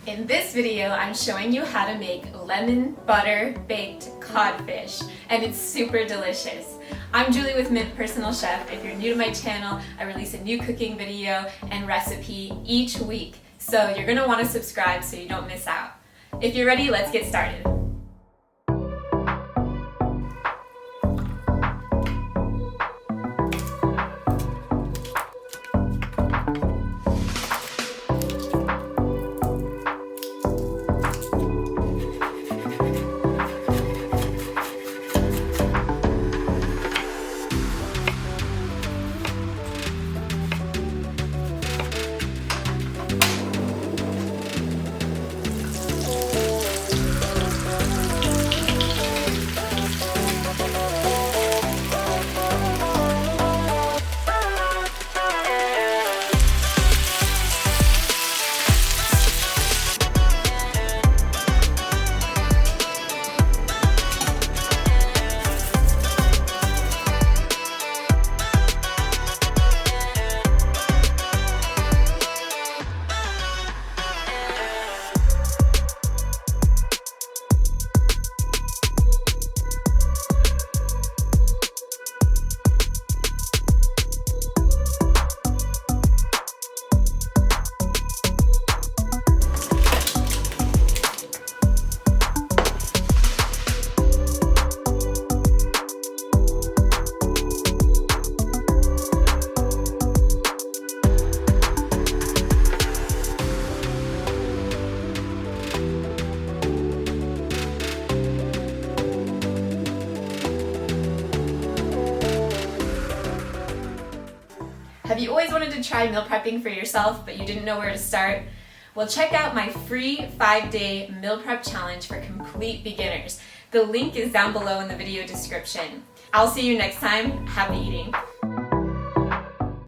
In this video, I'm showing you how to make lemon butter baked codfish, and it's super delicious. I'm Julie with Mint Personal Chef. If you're new to my channel, I release a new cooking video and recipe each week, so you're gonna wanna subscribe so you don't miss out. If you're ready, let's get started. Have you always wanted to try meal prepping for yourself, but you didn't know where to start? Well, check out my free 5-day meal prep challenge for complete beginners. The link is down below in the video description. I'll see you next time. Happy eating.